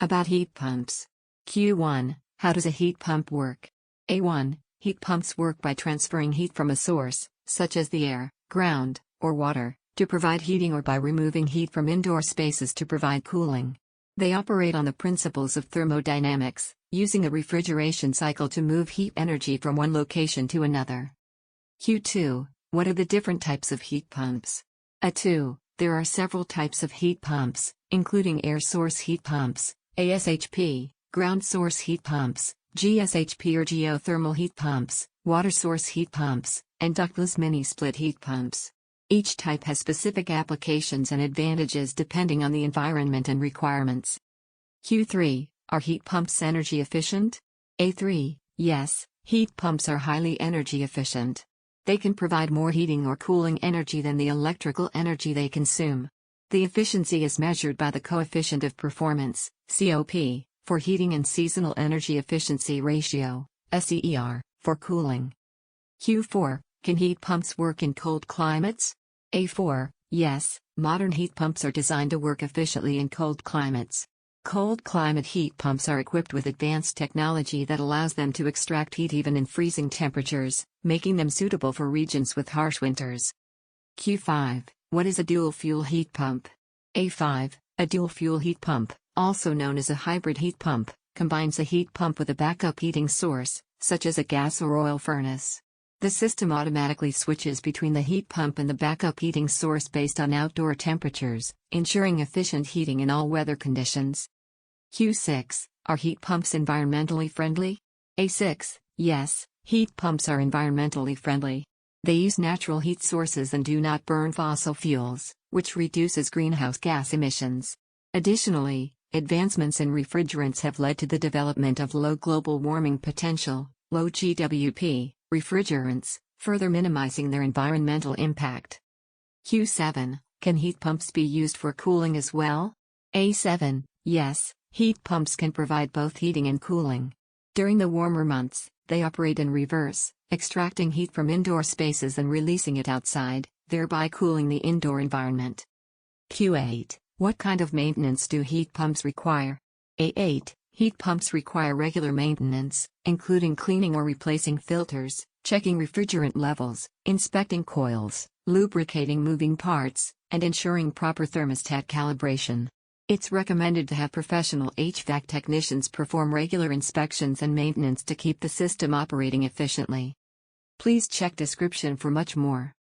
About heat pumps. Q1. How does a heat pump work? A1. Heat pumps work by transferring heat from a source, such as the air, ground, or water, to provide heating, or by removing heat from indoor spaces to provide cooling. They operate on the principles of thermodynamics, using a refrigeration cycle to move heat energy from one location to another. Q2. What are the different types of heat pumps? A2. There are several types of heat pumps, including air source heat pumps, ASHP, ground source heat pumps, GSHP or geothermal heat pumps, water source heat pumps, and ductless mini-split heat pumps. Each type has specific applications and advantages depending on the environment and requirements. Q3. Are heat pumps energy efficient? A3. Yes, heat pumps are highly energy efficient. They can provide more heating or cooling energy than the electrical energy they consume. The efficiency is measured by the coefficient of performance, COP, for heating and seasonal energy efficiency ratio, SEER, for cooling. Q4. Can heat pumps work in cold climates? A4. Yes, modern heat pumps are designed to work efficiently in cold climates. Cold climate heat pumps are equipped with advanced technology that allows them to extract heat even in freezing temperatures, making them suitable for regions with harsh winters. Q5. What is a dual-fuel heat pump? A5. A dual-fuel heat pump, also known as a hybrid heat pump, combines a heat pump with a backup heating source, such as a gas or oil furnace. The system automatically switches between the heat pump and the backup heating source based on outdoor temperatures, ensuring efficient heating in all weather conditions. Q6. Are heat pumps environmentally friendly? A6. Yes, heat pumps are environmentally friendly. They use natural heat sources and do not burn fossil fuels, which reduces greenhouse gas emissions. Additionally, advancements in refrigerants have led to the development of low global warming potential, low GWP, refrigerants, further minimizing their environmental impact. Q7. Can heat pumps be used for cooling as well? A7. Yes, heat pumps can provide both heating and cooling. During the warmer months, they operate in reverse, extracting heat from indoor spaces and releasing it outside, thereby cooling the indoor environment. Q8. What kind of maintenance do heat pumps require? A8. Heat pumps require regular maintenance, including cleaning or replacing filters, checking refrigerant levels, inspecting coils, lubricating moving parts, and ensuring proper thermostat calibration. It's recommended to have professional HVAC technicians perform regular inspections and maintenance to keep the system operating efficiently. Please check description for much more.